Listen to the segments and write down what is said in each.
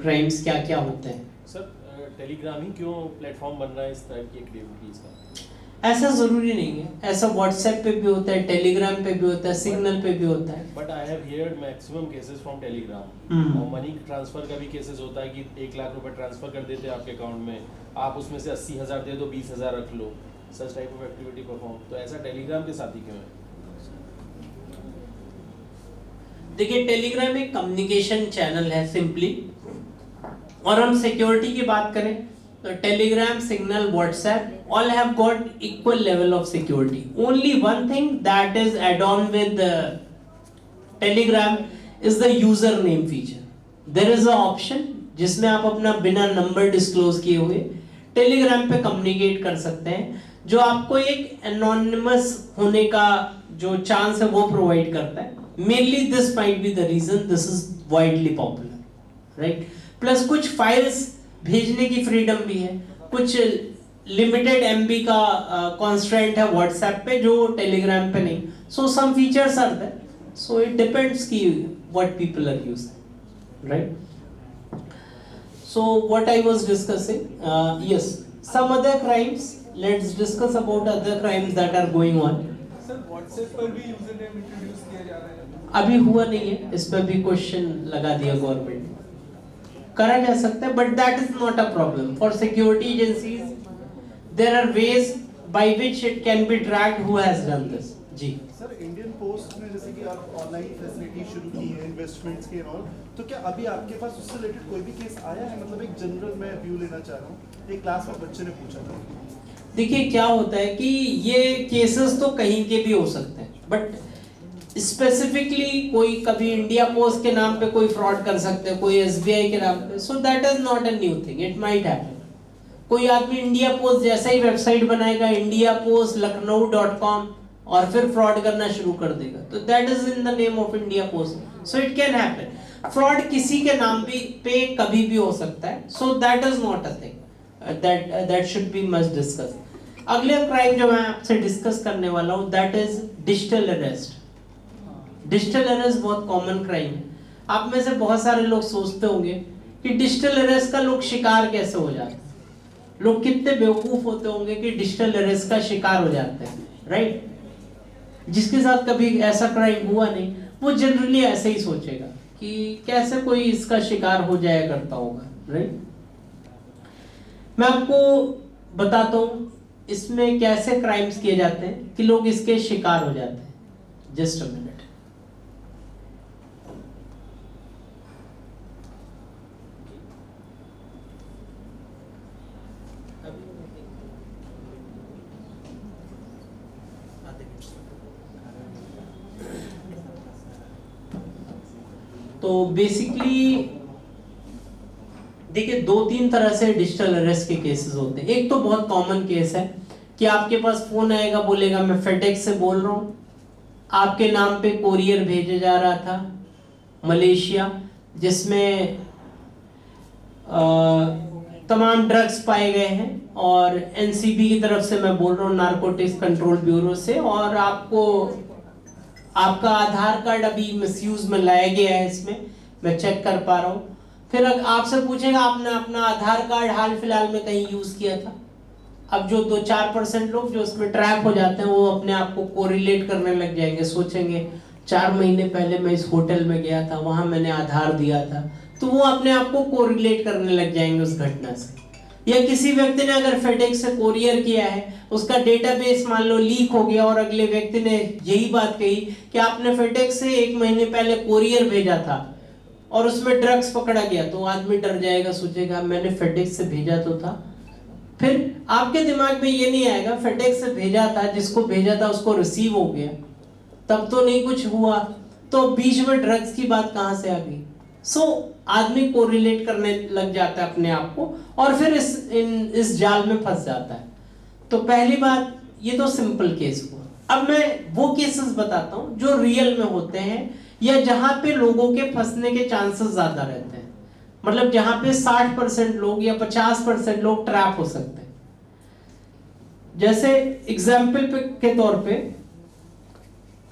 Crimes क्या क्या होते हैं? सर टेलीग्राम ही क्यों प्लेटफॉर्म बन रहा है इस टाइप की एक्टिविटीज का? ऐसा जरूरी नहीं है, ऐसा व्हाट्सएप पे भी होता है, टेलीग्राम पे भी होता है, सिग्नल पे भी होता है। But I have heard maximum cases from Telegram. और मनी ट्रांसफर का भी केसेस होता है कि 1 लाख रुपए ट्रांसफर कर देते हैं आपके अकाउंट में, आप उसमें से 80,000 दे दो, 20,000 रख लो, such type of activity perform. तो ऐसा टेलीग्राम के साथ ही क्यों है? देखिए, टेलीग्राम एक कम्युनिकेशन चैनल है सिंपली, और हम सिक्योरिटी की बात करें तो Telegram, Signal, WhatsApp all have got equal level of security. Only one thing that is add on with Telegram is the username feature. There is a option जिसमें आप अपना बिना नंबर डिस्क्लोज किए हुए टेलीग्राम पे communicate कर सकते हैं, जो आपको एक एनोनिमस होने का जो चांस है वो प्रोवाइड करता है। Mainly this might be the reason this is widely popular, right. Plus कुछ फाइल्स भेजने की फ्रीडम भी है, कुछ लिमिटेड एमबी का कॉन्स्ट्रेंट है व्हाट्सएप पे जो टेलीग्राम पे नहीं। So some features are there, so it depends की what people are using, right. So what I was discussing, yes, some other crimes. Let's discuss about other crimes that are going on. Sir WhatsApp पर भी user name introduce किया जा रहा है? अभी हुआ नहीं है, इस पर भी क्वेश्चन लगा दिया गवर्नमेंट ने। करा जा सकता है, but that is not a problem for security agencies. There are ways by which it can be tracked who has done this. जी सर, इंडियन पोस्ट ने जैसे कि आप ऑनलाइन फैसिलिटी शुरू की है इन्वेस्टमेंट्स के और, तो क्या अभी आपके पास उससे रिलेटेड कोई भी केस आया है? मतलब एक जनरल मैं व्यू लेना चाह रहा हूँ। एक क्लास में बच्चे ने पूछा था। देखिए, क्या होता है कि ये केसेस तो कहीं के भी हो सकते हैं, बट स्पेसिफिकली कोई कभी इंडिया पोस्ट के नाम पे कोई फ्रॉड कर सकते हैं, कोई एसबीआई के नाम पे। So that is not a new thing, it might happen. कोई आदमी इंडिया पोस्ट जैसा ही वेबसाइट बनाएगा, इंडिया पोस्ट लखनऊ.com, और फिर फ्रॉड करना शुरू कर देगा, तो that is in the name of India post. So it can happen. Fraud किसी के नाम भी पे कभी भी हो सकता है, so that is not a thing that should be must discuss. अगले क्राइम जो मैं आपसे डिस्कस करने वाला हूं that is digital arrest. Digital arrest बहुत कॉमन क्राइम है। आप में से बहुत सारे लोग सोचते होंगे कि डिजिटल अरेस्ट का लोग शिकार कैसे हो जाते हैं। लोग कितने बेवकूफ होते होंगे कि डिजिटल अरेस्ट का शिकार हो जाते हैं, राइट। जिसके साथ कभी ऐसा क्राइम हुआ नहीं, वो जनरली ऐसे ही सोचेगा कि कैसे कोई इसका शिकार हो जाया करता होगा, राइट। मैं आपको बताता हूं इसमें कैसे क्राइम्स किए जाते हैं कि लोग इसके शिकार हो जाते हैं। Just a minute. तो बेसिकली देखिए, 2-3 तरह से डिजिटल अरेस्ट के केसेस होते हैं। एक तो बहुत कॉमन केस है कि आपके पास फोन आएगा, बोलेगा मैं फेडेक्स से बोल रहा हूँ, आपके नाम पे कोरियर भेजा जा रहा था मलेशिया, जिसमें तमाम ड्रग्स पाए गए हैं, और एनसीबी की तरफ से मैं बोल रहा हूँ, नारकोटिक्स कंट्रोल ब्यूरो से, और आपको आपका आधार कार्ड अभी मिसयूज में लाया गया है, इसमें मैं चेक कर पा रहा हूँ। फिर आपसे पूछेगा आपने अपना आधार कार्ड हाल फिलहाल में कहीं यूज किया था। अब जो 2-4% लोग जो इसमें ट्रैप हो जाते हैं वो अपने आप को कोरिलेट करने लग जाएंगे, सोचेंगे 4 महीने पहले मैं इस होटल में गया था, वहां मैंने आधार दिया था, तो वो अपने आप को कोरिलेट करने लग जाएंगे उस घटना से। या किसी व्यक्ति ने अगर फेडेक्स से कोरियर किया है, उसका डेटाबेस मान लो लीक हो गया, और अगले व्यक्ति ने यही बात कही कि आपने फेडेक्स से 1 महीने पहले कोरियर भेजा था और उसमें ड्रग्स पकड़ा गया, तो आदमी डर जाएगा, सोचेगा मैंने फेडेक्स से भेजा तो था। फिर आपके दिमाग में ये नहीं आएगा फेडेक्स से भेजा था, जिसको भेजा था उसको रिसीव हो गया, तब तो नहीं कुछ हुआ, तो बीच में ड्रग्स की बात कहां से आ गई। सो आदमी कोरिलेट करने लग जाता है अपने आप को, और फिर इस जाल में फंस जाता है। तो पहली बात, ये तो सिंपल केस हुआ। अब मैं वो केसेस बताता हूं जो रियल में होते हैं, या जहां पे लोगों के फंसने के चांसेस ज्यादा रहते हैं, मतलब जहां पे 60% लोग या 50% लोग ट्रैप हो सकते हैं। जैसे एग्जाम्पल के तौर पे,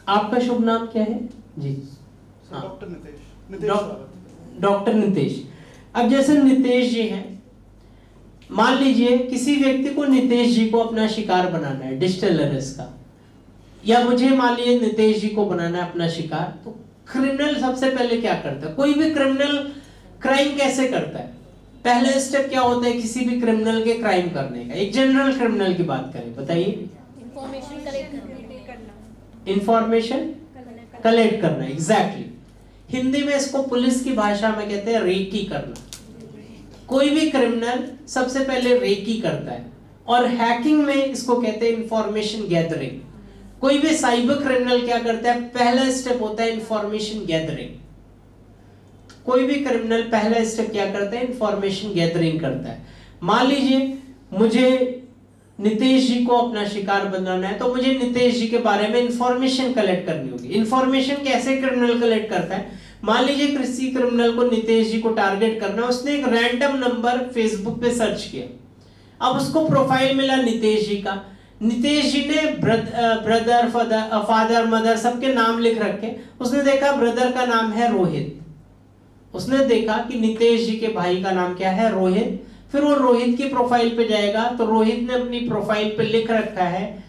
आपका शुभ नाम क्या है जी? डॉक्टर नितेश। डॉक्टर नितेश। अब जैसे नितेश जी हैं, मान लीजिए किसी व्यक्ति को नितेश जी को अपना शिकार बनाना है डिजिटल अरेस्ट का, या मुझे मान लीजिए नितेश जी को बनाना है अपना शिकार, तो क्रिमिनल सबसे पहले क्या करता है? कोई भी क्रिमिनल क्राइम कैसे करता है? पहला स्टेप क्या होता है किसी भी क्रिमिनल के क्राइम करने का? एक जनरल क्रिमिनल की बात करें, बताइए। इंफॉर्मेशन कलेक्ट करना, इंफॉर्मेशन कलेक्ट करना, एग्जैक्टली। हिंदी में इसको पुलिस की भाषा में कहते हैं रेकी करना। कोई भी क्रिमिनल सबसे पहले रेकी करता है, और हैकिंग में इसको कहते हैं इंफॉर्मेशन गैदरिंग। कोई भी साइबर क्रिमिनल क्या करता है? पहला स्टेप होता है इंफॉर्मेशन गैदरिंग। कोई भी क्रिमिनल पहला स्टेप क्या करता है? इंफॉर्मेशन गैदरिंग करता है। मान लीजिए मुझे नितेश जी को अपना शिकार बनाना है, तो मुझे नितेश जी के बारे में इंफॉर्मेशन कलेक्ट करनी होगी। इंफॉर्मेशन कैसे क्रिमिनल कलेक्ट करता है? मान लीजिए किसी क्रिमिनल को नितेश जी को टारगेट करना है, उसने एक रैंडम नंबर फेसबुक पे सर्च किया, अब उसको प्रोफाइल मिला नितेश जी का। नितेश जी ने ब्रदर, फादर, मदर सबके नाम लिख रखे। उसने देखा ब्रदर का नाम है रोहित, उसने देखा कि नितेश जी के भाई का नाम क्या है? रोहित। फिर वो रोहित की प्रोफाइल पे जाएगा, तो रोहित ने अपनी प्रोफाइल पे लिख रखा है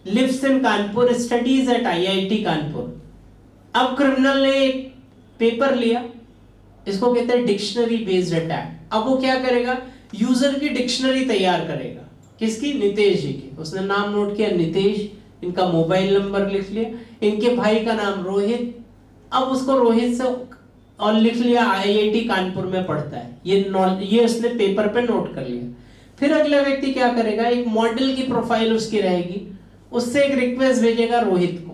lives in Kanpur, studies at IIT Kanpur. अब क्रिमिनल ने एक पेपर लिया, इसको कहते हैं डिक्शनरी बेस्ड अटैक। अब वो क्या करेगा? यूजर की डिक्शनरी तैयार करेगा। किसकी? नितेश जी की। उसने नाम नोट किया नितेश, इनका मोबाइल नंबर लिख लिया, इनके भाई का नाम रोहित। अब उसको रोहित से और लिख लिया IIT कानपुर में पढ़ता है, ये उसने पेपर पे नोट कर लिया। फिर अगला व्यक्ति क्या करेगा? एक मॉडल की प्रोफाइल उसकी रहेगी, उससे एक रिक्वेस्ट भेजेगा रोहित को।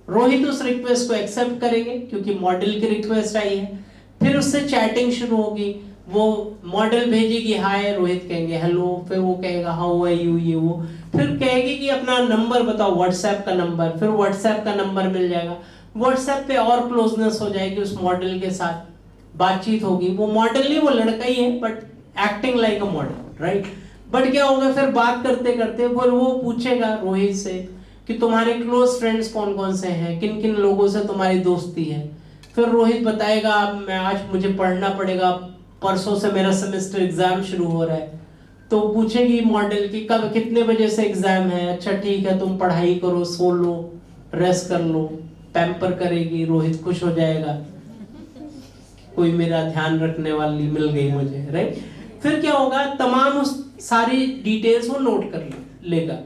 रोहित उस रिक्वेस्ट को एक्सेप्ट करेंगे क्योंकि मॉडल की रिक्वेस्ट आई है। फिर उससे चैटिंग शुरू होगी, वो मॉडल भेजेगी हाय, रोहित कहेंगे हेलो, फिर वो कहेगा हाउ आर यू, ये वो, फिर कहेगी कि अपना नंबर बताओ, व्हाट्सएप का नंबर। फिर व्हाट्सएप का नंबर मिल जाएगा, व्हाट्सएप पे और क्लोजनेस हो जाएगी, उस मॉडल के साथ बातचीत होगी। वो मॉडल नहीं, वो लड़का ही है but acting like a model, right. But क्या होगा? फिर बात करते करते वो पूछेगा रोहित से कि तुम्हारे क्लोज फ्रेंड्स कौन कौन से हैं, किन किन लोगों से तुम्हारी दोस्ती है। फिर रोहित बताएगा मैं आज मुझे पढ़ना पड़ेगा, परसों से मेरा सेमेस्टर एग्जाम शुरू हो रहा है। तो पूछेगी मॉडल की कब कितने बजे से एग्जाम है? अच्छा ठीक है, तुम पढ़ाई करो, सो लो, रेस्ट कर लो। पैम्पर करेगी, रोहित खुश हो जाएगा, कोई मेरा ध्यान रखने वाली मिल गई मुझे, राइट। फिर क्या होगा? तमाम उस सारी डिटेल्स वो नोट कर लेगा।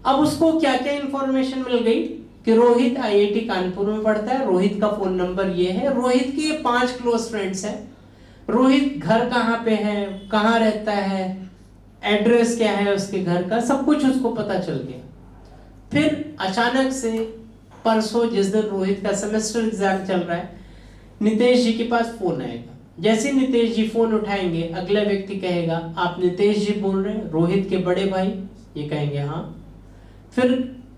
अब उसको क्या क्या इंफॉर्मेशन मिल गई कि रोहित IIT कानपुर में पढ़ता है, रोहित का फोन नंबर ये है, रोहित के 5 क्लोज फ्रेंड्स हैं, रोहित घर कहाँ पे है, कहाँ रहता है, एड्रेस क्या है उसके घर का, सब कुछ उसको पता चल गया। फिर अचानक से परसों जिस दिन रोहित का सेमेस्टर एग्जाम चल रहा है, नितेश जी के पास फोन आएगा। जैसे नितेश जी फोन उठाएंगे, अगला व्यक्ति कहेगा आप नितेश जी बोल रहे हैं, रोहित के बड़े भाई? ये कहेंगे हाँ। फिर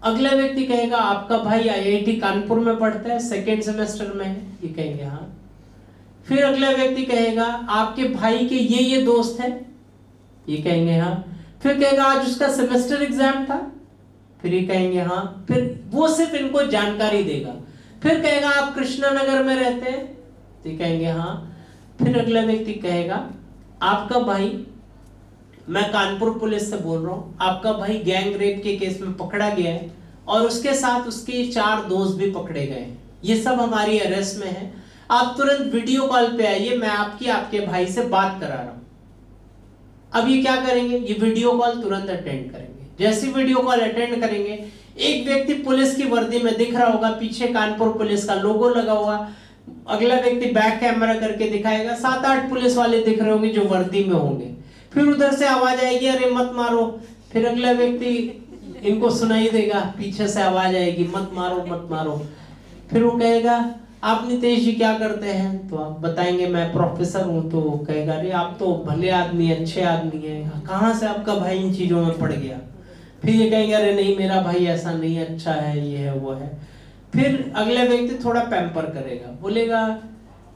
अगला व्यक्ति कहेगा आपका भाई IIT कानपुर में पढ़ता है, सेकेंड सेमेस्टर में है? ये कहेंगे हाँ। फिर अगला व्यक्ति कहेगा आपके भाई के ये दोस्त है? ये कहेंगे हाँ। फिर कहेगा आज उसका सेमेस्टर एग्जाम था? फिर ये कहेंगे हाँ। फिर वो सिर्फ इनको जानकारी देगा। फिर कहेगा आप कृष्णा नगर में रहते हैं? तो ये कहेंगे हाँ। फिर अगला व्यक्ति कहेगा आपका भाई, मैं कानपुर पुलिस से बोल रहा हूँ, आपका भाई गैंग रेप के केस में पकड़ा गया है और उसके साथ उसके 4 दोस्त भी पकड़े गए हैं, ये सब हमारी अरेस्ट में है, आप तुरंत वीडियो कॉल पे आइए, मैं आपके भाई से बात करा रहा हूं। अब ये क्या करेंगे? ये वीडियो कॉल तुरंत अटेंड करेंगे। जैसे वीडियो कॉल अटेंड करेंगे, एक व्यक्ति पुलिस की वर्दी में दिख रहा होगा, पीछे कानपुर पुलिस का लोगो लगा हुआ, अगला व्यक्ति बैक कैमरा करके दिखाएगा, 7-8 पुलिस वाले दिख रहे होंगे जो वर्दी में होंगे। फिर उधर से आवाज आएगी अरे मत मारो। फिर अगला व्यक्ति, इनको सुनाई देगा, पीछे से आवाज आएगी मत मारो मत मारो। फिर वो कहेगा आप नितेश जी क्या करते हैं? तो आप बताएंगे मैं प्रोफेसर हूँ। तो कहेगा अरे आप तो भले आदमी, अच्छे आदमी हैं, कहाँ से आपका भाई इन चीजों में पड़ गया? फिर ये कहेंगे अरे नहीं मेरा भाई ऐसा नहीं, अच्छा है, ये है वो है। फिर अगला व्यक्ति थोड़ा पैम्पर करेगा, बोलेगा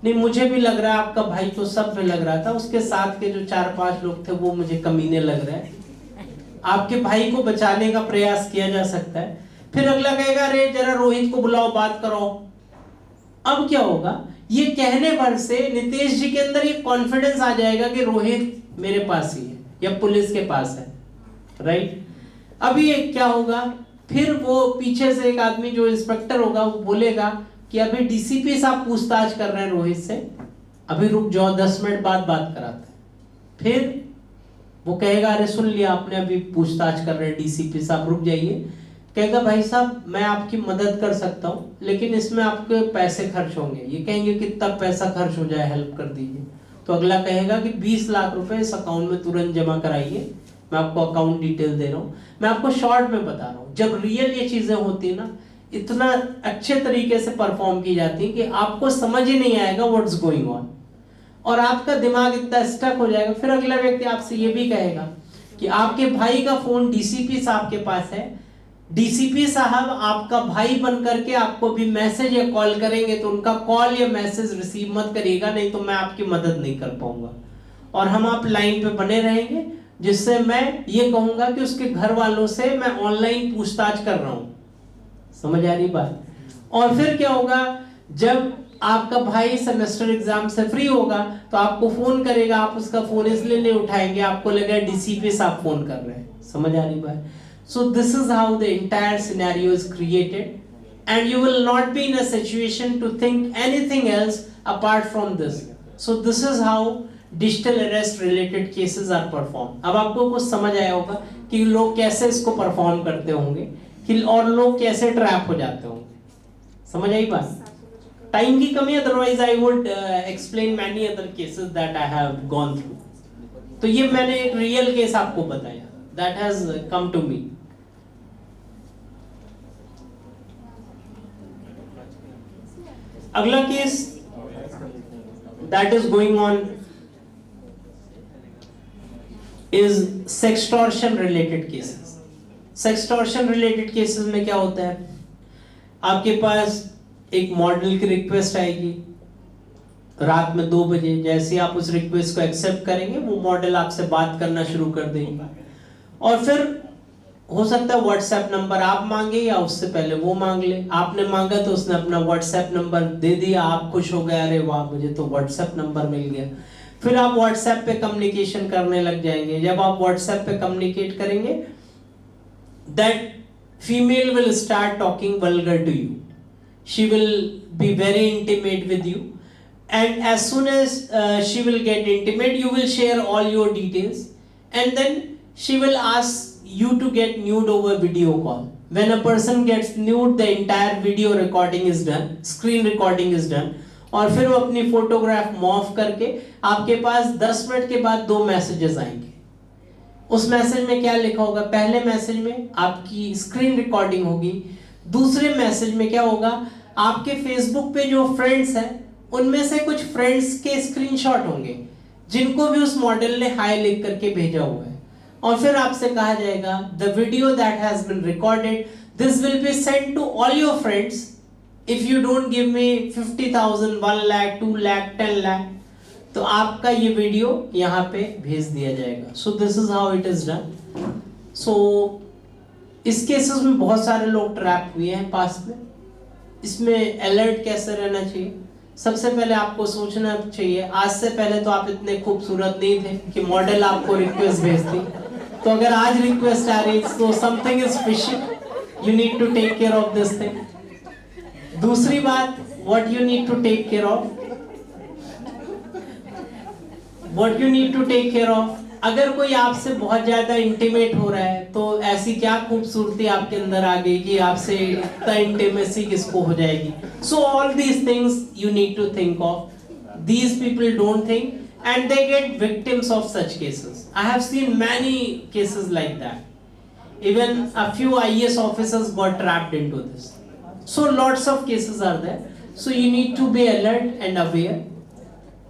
नहीं मुझे भी लग रहा है आपका भाई तो सब में लग रहा था, उसके साथ के जो 4-5 लोग थे वो मुझे कमीने लग रहे हैं, आपके भाई को बचाने का प्रयास किया जा सकता है। फिर अगला कहेगा अरे जरा रोहित को बुलाओ, बात कराओ। अब क्या होगा? ये कहने भर से नितेश जी के अंदर ये कॉन्फिडेंस आ जाएगा कि रोहित मेरे पास ही है या पुलिस के पास है, राइट। अभी ये क्या होगा, फिर वो पीछे से एक आदमी जो इंस्पेक्टर होगा वो बोलेगा कि अभी डीसीपी साहब पूछताछ कर रहे हैं रोहित से, अभी रुक जाओ 10 मिनट बाद बात कराते हैं। फिर वो कहेगा अरे सुन लिया आपने, अभी पूछताछ कर रहे हैं डीसीपी साहब, रुक जाइए। कहेगा भाई साहब मैं आपकी मदद कर सकता हूँ लेकिन इसमें आपके पैसे खर्च होंगे। ये कहेंगे कितना पैसा खर्च हो जाए, हेल्प कर दीजिए। तो अगला कहेगा कि 20 लाख रुपए इस अकाउंट में तुरंत जमा कराइए, मैं आपको अकाउंट डिटेल दे रहा हूँ। मैं आपको शॉर्ट में बता रहा हूँ, जब रियल ये चीजें होती है ना, इतना अच्छे तरीके से परफॉर्म की जाती है कि आपको समझ ही नहीं आएगा व्हाट्स गोइंग ऑन, और आपका दिमाग इतना स्टक हो जाएगा। फिर अगला व्यक्ति आपसे ये भी कहेगा कि आपके भाई का फोन डीसीपी साहब के पास है, डीसीपी साहब आपका भाई बन करके आपको भी मैसेज या कॉल करेंगे तो उनका कॉल या मैसेज रिसीव मत करिएगा, नहीं तो मैं आपकी मदद नहीं कर पाऊंगा। और हम आप लाइन पे बने रहेंगे, जिससे मैं ये कहूंगा कि उसके घर वालों से मैं ऑनलाइन पूछताछ कर रहा हूं। समझ आ रही बात। और फिर क्या होगा, जब आपका भाई सेमेस्टर एग्जाम से फ्री होगा तो आपको फोन करेगा, आप उसका फोन इसलिए नहीं उठाएंगे, आपको लगेगा डीसीपी साहब फोन कर रहे हैं। समझ आ रही बात। So this is how the entire scenario is created, and you will not be in a situation to think anything else apart from this. So this is how digital arrest related cases are performed. अब आपको कुछ समझ आया होगा कि लोग कैसे इसको परफॉर्म करते होंगे कि और लोग कैसे ट्रैप हो जाते होंगे। समझ आई बात। टाइम की कमी, otherwise I would explain many other cases that I have gone through. तो ये मैंने एक रियल केस आपको बताया that has come to me. अगला case that is going on is sextortion related cases. Sextortion related cases में क्या होता है, आपके पास एक मॉडल की रिक्वेस्ट आएगी रात में 2 बजे। जैसे आप उस रिक्वेस्ट को एक्सेप्ट करेंगे वो मॉडल आपसे बात करना शुरू कर देगी, और फिर हो सकता है व्हाट्सएप नंबर आप मांगे या उससे पहले वो मांग ले। आपने मांगा तो उसने अपना व्हाट्सएप नंबर दे दिया, आप खुश हो गए, अरे वाह मुझे तो व्हाट्सएप नंबर मिल गया। फिर आप व्हाट्सएप पे कम्युनिकेशन करने लग जाएंगे। जब आप व्हाट्सएप पे कम्युनिकेट करेंगे, that female will start talking vulgar to you, she will be very intimate with you, and as soon as she will get intimate, you will share all your details, and then she will ask you to get nude over video call. When a person gets nude, the entire video recording is done, screen recording is done, और फिर वो अपनी photograph morph करके आपके पास 10 minute के बाद 2 messages आएंगे। उस मैसेज में क्या लिखा होगा, पहले मैसेज में आपकी स्क्रीन रिकॉर्डिंग होगी, दूसरे मैसेज में क्या होगा, आपके फेसबुक पे जो फ्रेंड्स हैं उनमें से कुछ फ्रेंड्स के स्क्रीनशॉट होंगे जिनको भी उस मॉडल ने हाई लिख करके भेजा हुआ है। और फिर आपसे कहा जाएगा the video that has been recorded, this will be send to all your friends if you don't give me 50,000, 1 lakh, 2 lakh, 10 lakh, तो आपका ये वीडियो यहाँ पे भेज दिया जाएगा। So this is how it is done. So इस केसेस में बहुत सारे लोग ट्रैप हुए हैं पास में। इसमें अलर्ट कैसे रहना चाहिए, सबसे पहले आपको सोचना चाहिए, आज से पहले तो आप इतने खूबसूरत नहीं थे कि मॉडल आपको रिक्वेस्ट भेजती, तो अगर आज रिक्वेस्ट आ रही तो something is fishy, you need to take care of this thing. दूसरी बात, what you need to take care of, what you need to take care of, अगर कोई आपसे बहुत ज्यादा इंटीमेट हो रहा है तो ऐसी क्या खूबसूरती आपके अंदर आ गई कि आपसे इतना इंटीमेसी किसको हो जाएगी। So all these things you need to think of, these people don't think and they get victims of such cases. I have seen many cases like that. Even a few IAS officers got trapped into this. So lots of cases are there. So you need to be alert and aware.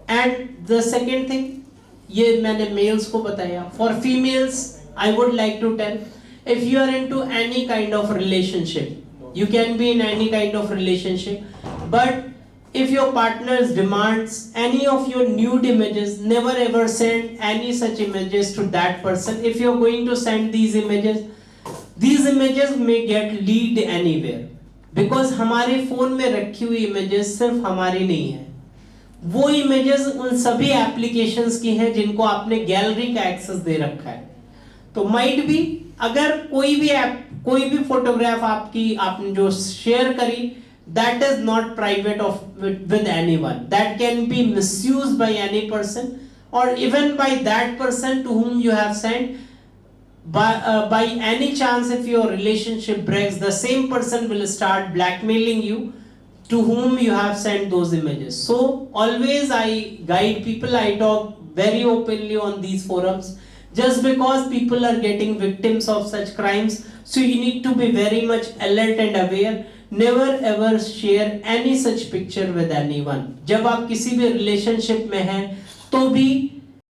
And the second thing, ये मैंने males को बताया. For females, I would like to tell, if you are into any kind of relationship, you can be in any kind of relationship, but if your partner demands any of your nude images, never ever send any such images to that person. If you are going to send these images may get leaked anywhere, because हमारे phone में रखी हुई images सिर्फ हमारी नहीं है, वो images उन सभी एप्लीकेशंस की हैं जिनको आपने गैलरी का एक्सेस दे रखा है। तो माइट बी अगर कोई भी फोटोग्राफ आपने जो शेयर करी, that is not private with anyone, that can be misused by any person or even by that person to whom you have sent. By any chance, if your relationship breaks, the same person will start blackmailing you to whom you have sent those images. So always I guide people, I talk very openly on these forums just because people are getting victims of such crimes. So you need to be very much alert and aware. Never ever share any such picture with anyone. जब आप किसी भी relationship में हैं तो भी